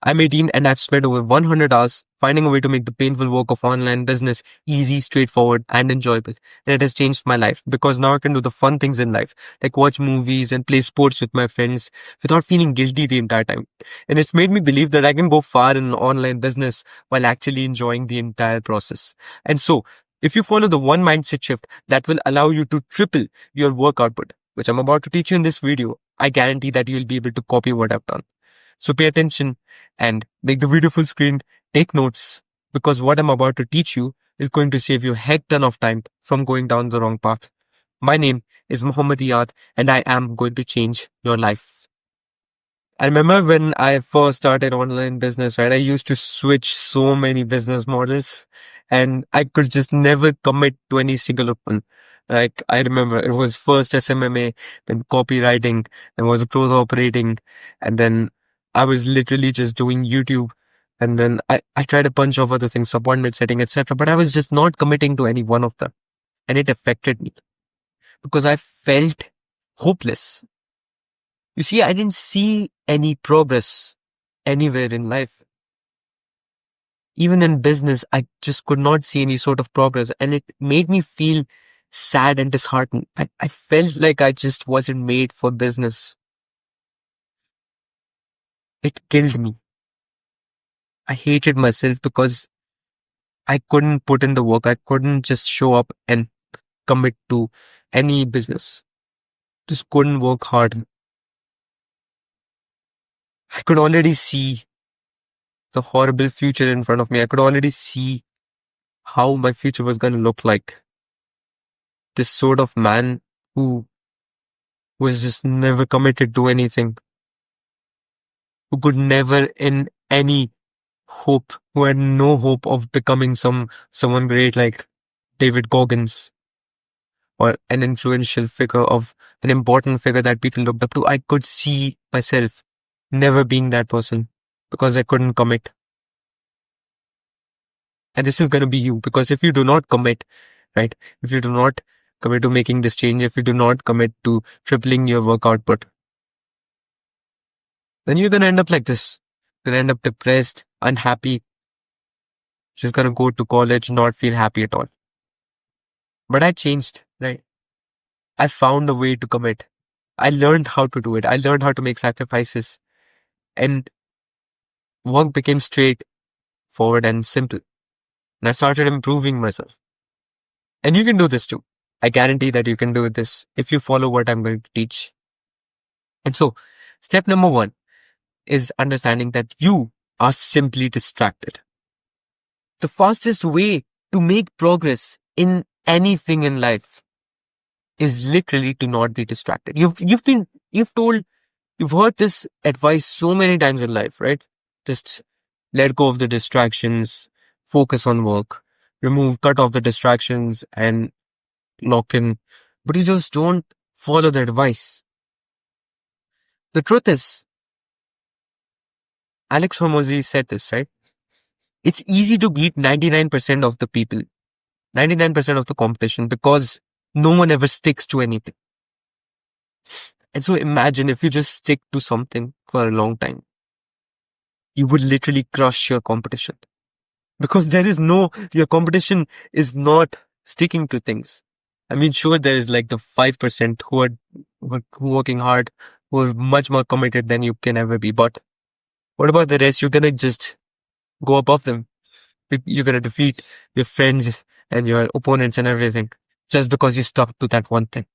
I'm 18 and I've spent over 100 hours finding a way to make the painful work of online business easy, straightforward, and enjoyable. And it has changed my life because now I can do the fun things in life, like watch movies and play sports with my friends without feeling guilty the entire time. And it's made me believe that I can go far in online business while actually enjoying the entire process. And so, if you follow the one mindset shift that will allow you to triple your work output, which I'm about to teach you in this video, I guarantee that you'll be able to copy what I've done. So pay attention and make the video full screen, take notes, because what I'm about to teach you is going to save you a heck ton of time from going down the wrong path. My name is Muhammad Iyad and I am going to change your life. I remember when I first started online business, right? I used to switch so many business models and I could just never commit to any single one. Like I remember it was first SMMA, then copywriting, then was close operating, and then I was literally just doing YouTube. And then I tried a bunch of other things, appointment setting, etc. But I was just not committing to any one of them. And it affected me because I felt hopeless. You see, I didn't see any progress anywhere in life. Even in business, I just could not see any sort of progress. And it made me feel sad and disheartened. I felt like I just wasn't made for business. It killed me. I hated myself because I couldn't put in the work. I couldn't just show up and commit to any business. Just couldn't work hard. I could already see the horrible future in front of me. I could already see how my future was going to look like. This sort of man who was just never committed to anything, who could never in any hope, who had no hope of becoming someone great like David Goggins or an influential figure of an important figure that people looked up to. I could see myself never being that person because I couldn't commit. And this is going to be you, because if you do not commit, right? If you do not commit to making this change, if you do not commit to tripling your work output, then you're going to end up like this. You're going to end up depressed, unhappy, just going to go to college, not feel happy at all. But I changed, right? I found a way to commit. I learned how to do it. I learned how to make sacrifices, and work became straightforward and simple. And I started improving myself. And you can do this too. I guarantee that you can do this if you follow what I'm going to teach. And so, step number 1 is understanding that you are simply distracted. The fastest way to make progress in anything in life is literally to not be distracted. You've heard this advice so many times in life, right? Just let go of the distractions, focus on work, cut off the distractions and lock in. But you just don't follow the advice. The truth is, Alex Hormozy said this, right? It's easy to beat 99% of the people, 99% of the competition, because no one ever sticks to anything. And so imagine if you just stick to something for a long time, you would literally crush your competition. Because your competition is not sticking to things. I mean, sure, there is like the 5% who are working hard, who are much more committed than you can ever be. But what about the rest? You're going to just go above them. You're going to defeat your friends and your opponents and everything just because you stuck to that one thing.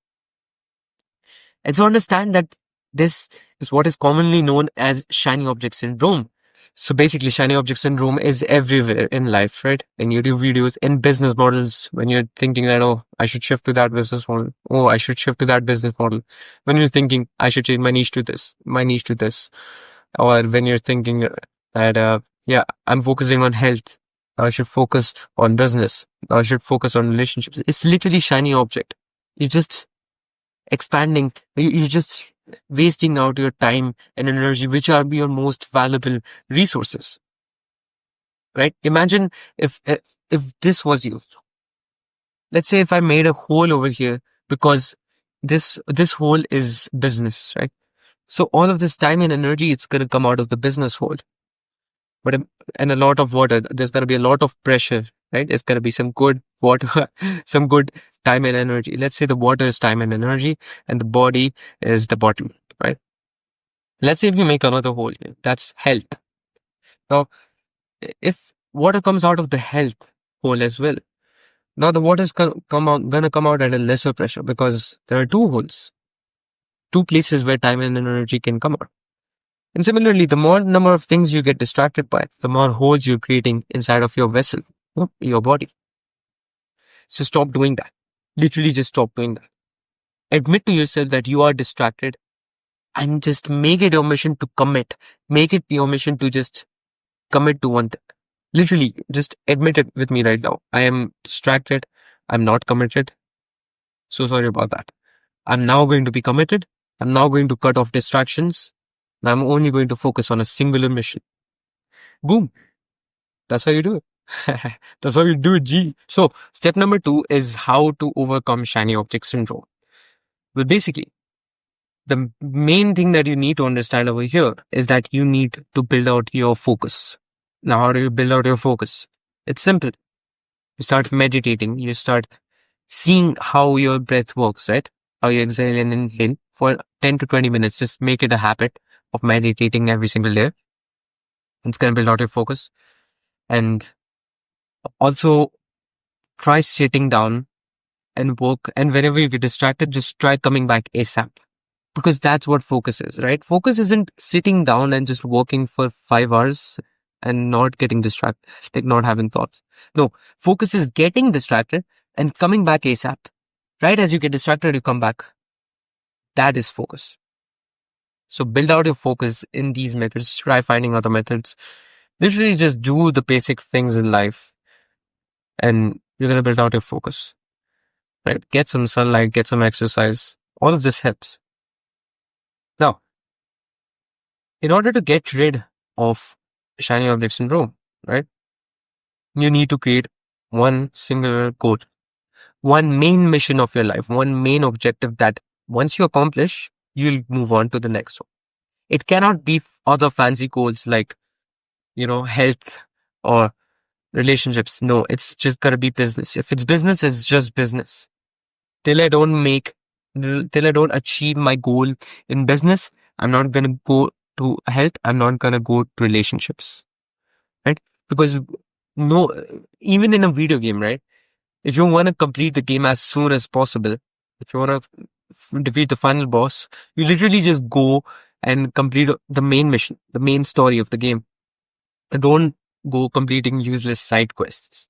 And so understand that this is what is commonly known as shiny object syndrome. So basically, shiny object syndrome is everywhere in life, right? In YouTube videos, in business models, when you're thinking that, oh, I should shift to that business model. Oh, I should shift to that business model. When you're thinking, I should change my niche to this. Or when you're thinking that, I'm focusing on health. I should focus on business. I should focus on relationships. It's literally shiny object. You're just expanding. You're just wasting out your time and energy, which are your most valuable resources, right? Imagine if this was you. Let's say if I made a hole over here, because this hole is business, right? So all of this time and energy, it's going to come out of the business hole. but and a lot of water. There's going to be a lot of pressure, right? There's going to be some good water, some good time and energy. Let's say the water is time and energy, and the body is the bottom, right? Let's say if you make another hole, that's health. Now, if water comes out of the health hole as well, now the water is gonna come out at a lesser pressure because there are two holes, two places where time and energy can come out. And similarly, the more number of things you get distracted by, the more holes you're creating inside of your vessel, your body. So stop doing that. Literally just stop doing that. Admit to yourself that you are distracted and just make it your mission to commit. Make it your mission to just commit to one thing. Literally, just admit it with me right now. I am distracted. I'm not committed. So sorry about that. I'm now going to be committed. I'm now going to cut off distractions. And I'm only going to focus on a singular mission. Boom. That's how you do it. That's how you do it, G. So, step number 2 is how to overcome shiny object syndrome. Well, basically, the main thing that you need to understand over here is that you need to build out your focus. Now, how do you build out your focus? It's simple. You start meditating. You start seeing how your breath works, right? How you exhale and inhale for 10 to 20 minutes. Just make it a habit of meditating every single day. It's going to build out your focus. And also try sitting down and work. And whenever you get distracted, just try coming back ASAP. Because that's what focus is, right? Focus isn't sitting down and just working for 5 hours and not getting distracted, like not having thoughts. No, focus is getting distracted and coming back ASAP. Right as you get distracted, you come back. That is focus. So build out your focus in these methods. Try finding other methods. Literally just do the basic things in life and you're going to build out your focus. Right? Get some sunlight, get some exercise. All of this helps. Now, in order to get rid of shiny object syndrome, right, you need to create one singular goal, one main mission of your life, one main objective that once you accomplish, you'll move on to the next one. It cannot be other fancy goals like, health or relationships. No, it's just gotta be business. If it's business, it's just business. Till I don't achieve my goal in business, I'm not gonna go to health. I'm not gonna go to relationships, right? Because no, even in a video game, right? If you want to complete the game as soon as possible, if you want to defeat the final boss, you literally just go and complete the main mission, the main story of the game. And don't go completing useless side quests.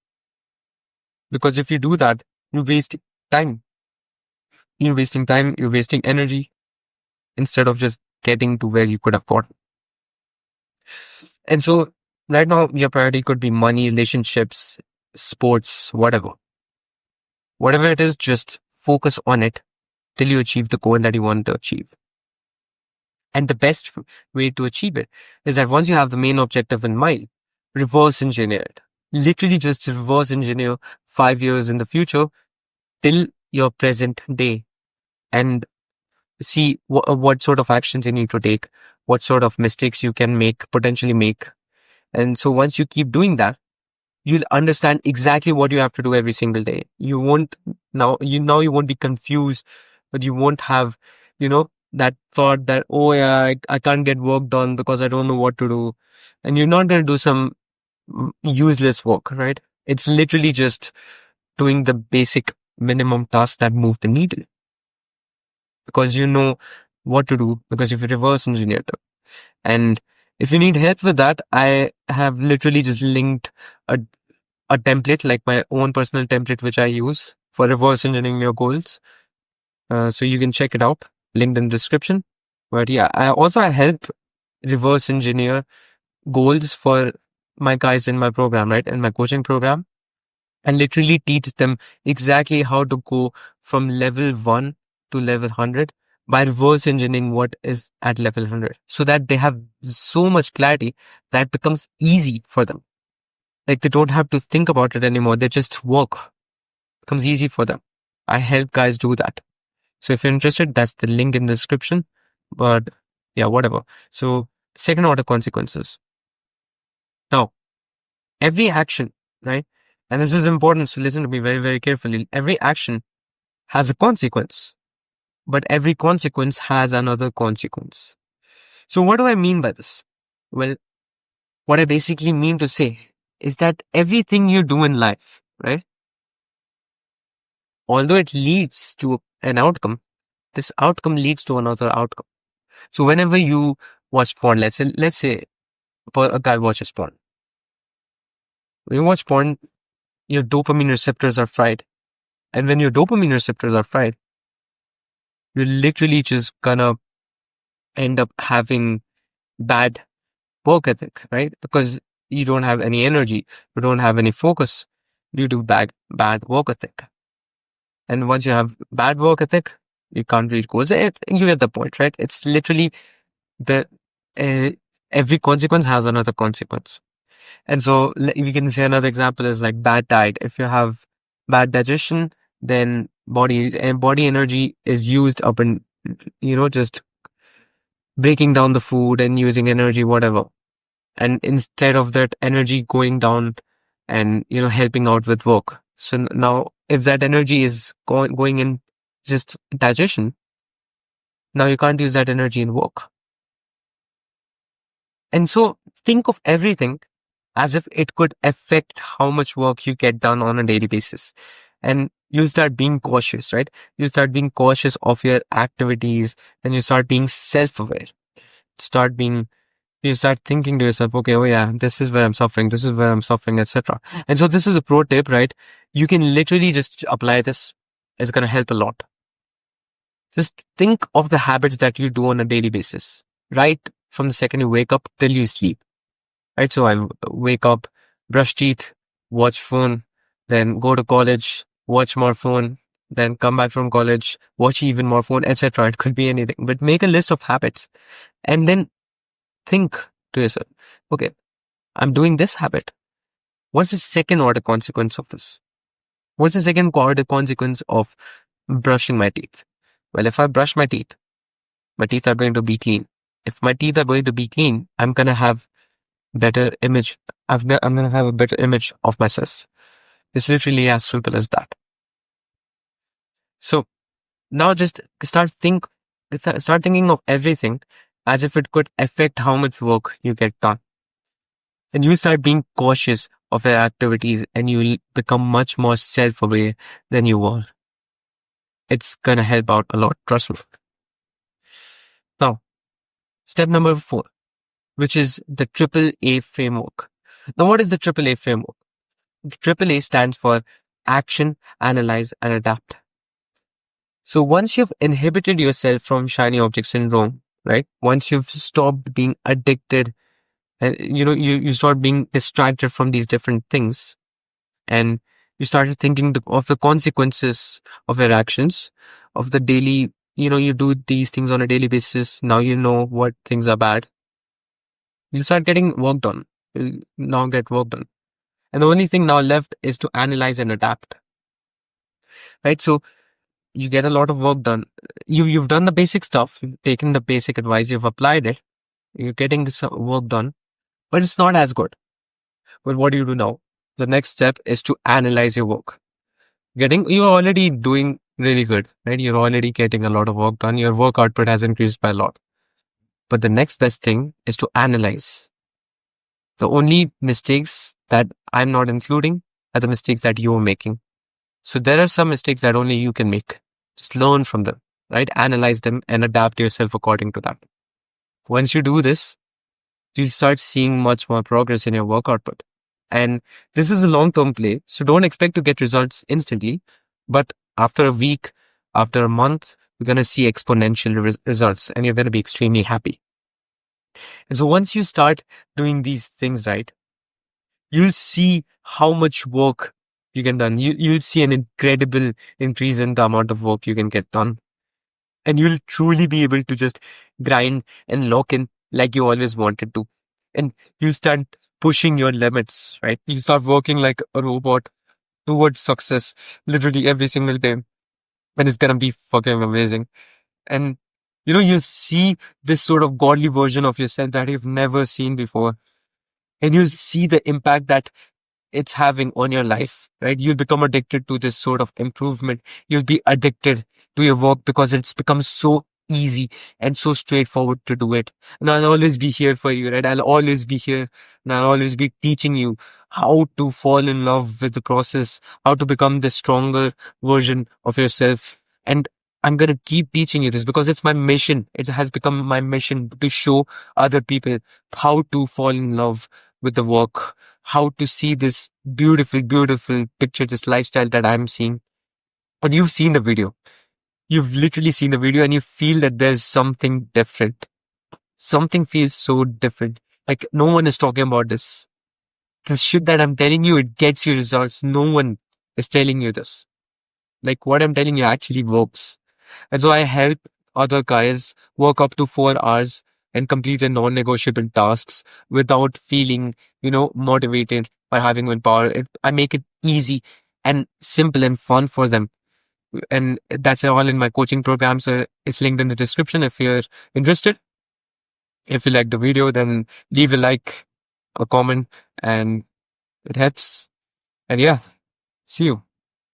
Because if you do that, you waste time. You're wasting time, you're wasting energy instead of just getting to where you could have gotten. And so right now, your priority could be money, relationships, sports, whatever. Whatever it is, just focus on it till you achieve the goal that you want to achieve. And the best way to achieve it is that once you have the main objective in mind, reverse engineer it. Literally just reverse engineer 5 years in the future till your present day and see what sort of actions you need to take, what sort of mistakes you can potentially make. And so once you keep doing that, you'll understand exactly what you have to do every single day. You won't you won't be confused, but you won't have, that thought that, oh yeah, I can't get work done because I don't know what to do. And you're not going to do some useless work, right? It's literally just doing the basic minimum tasks that move the needle because you know what to do because you've reverse engineered them. And if you need help with that, I have literally just linked a template, like my own personal template, which I use for reverse engineering your goals. So you can check it out, linked in the description. But yeah, I help reverse engineer goals for my guys in my program, right? In my coaching program, and literally teach them exactly how to go from level 1 to level 100 by reverse engineering what is at level 100 so that they have so much clarity that becomes easy for them. Like they don't have to think about it anymore. They just work. It becomes easy for them. I help guys do that. So if you're interested, that's the link in the description. But yeah, whatever. So second order consequences. every action, right? And this is important, so listen to me very, very carefully. Every action has a consequence, but every consequence has another consequence. So what do I mean by this? Well, what I basically mean to say is that everything you do in life, right? Although it leads to an outcome, this outcome leads to another outcome. So whenever you watch porn, let's say a guy watches porn. When you watch porn, your dopamine receptors are fried. And when your dopamine receptors are fried, you're literally just gonna end up having bad work ethic, right? Because you don't have any energy, you don't have any focus due to bad work ethic. And once you have bad work ethic, you can't reach goals. You get the point, right? It's literally the uh, every consequence has another consequence. And so we can say another example is like bad diet. If you have bad digestion, then body energy is used up in, just breaking down the food and using energy, whatever. And instead of that energy going down and, helping out with work. So now if that energy is going in just digestion, now you can't use that energy in work. And so think of everything as if it could affect how much work you get done on a daily basis. And you start being cautious, right? You start being cautious of your activities and you start being self-aware. Start being, you start thinking to yourself, okay, oh yeah, this is where I'm suffering, etc. And so this is a pro tip, right? You can literally just apply this. It's going to help a lot. Just think of the habits that you do on a daily basis, right? From the second you wake up till you sleep. Right, so I wake up, brush teeth, watch phone, then go to college, watch more phone, then come back from college, watch even more phone, etc. It could be anything, but make a list of habits and then think to yourself, okay, I'm doing this habit. What's the second order consequence of this? What's the second order consequence of brushing my teeth? Well, if I brush my teeth are going to be clean. If my teeth are going to be clean, I'm going to have better image. I'm going to have a better image of myself. It's literally as simple as that. So now just start thinking of everything as if it could affect how much work you get done. And you start being cautious of your activities and you'll become much more self-aware than you were. It's going to help out a lot. Trust me. Now, step number 4, which is the triple A framework. Now, what is the triple A framework? The triple A stands for action, analyze, and adapt. So once you've inhibited yourself from shiny object syndrome, right? Once you've stopped being addicted and, you start being distracted from these different things and you started thinking of the consequences of your actions, of the daily, you do these things on a daily basis. Now you know what things are bad. You'll start getting work done. You'll now get work done. And the only thing now left is to analyze and adapt, right? So you get a lot of work done. You've done the basic stuff. You've taken the basic advice. You've applied it. You're getting some work done, but it's not as good. But what do you do now? The next step is to analyze your work. You're already doing really good, right? You're already getting a lot of work done. Your work output has increased by a lot. But the next best thing is to analyze. The only mistakes that I'm not including are the mistakes that you're making. So there are some mistakes that only you can make. Just learn from them, right? Analyze them and adapt yourself according to that. Once you do this, you'll start seeing much more progress in your work output. And this is a long-term play, so don't expect to get results instantly. But after a week, after a month, you're going to see exponential results and you're going to be extremely happy. And so once you start doing these things right, you'll see how much work you can done. You'll see an incredible increase in the amount of work you can get done. And you'll truly be able to just grind and lock in like you always wanted to. And you'll start pushing your limits, right? You start working like a robot towards success literally every single day. And it's gonna be fucking amazing. And you'll see this sort of godly version of yourself that you've never seen before. And you'll see the impact that it's having on your life, right? You'll become addicted to this sort of improvement. You'll be addicted to your work because it's become so easy and so straightforward to do it. And I'll always be here for you, right? I'll always be here and I'll always be teaching you how to fall in love with the process, how to become the stronger version of yourself. And I'm going to keep teaching you this because it's my mission. It has become my mission to show other people how to fall in love with the work, how to see this beautiful, beautiful picture, this lifestyle that I'm seeing. And you've seen the video. You've literally seen the video and you feel that there's something different. Something feels so different. Like no one is talking about this. This shit that I'm telling you, it gets you results. No one is telling you this. Like what I'm telling you actually works. And so I help other guys work up to 4 hours and complete their non-negotiable tasks without feeling, motivated by having willpower. I make it easy and simple and fun for them. And that's all in my coaching program. So it's linked in the description if you're interested. If you like the video, then leave a like, a comment, and it helps. And yeah, see you.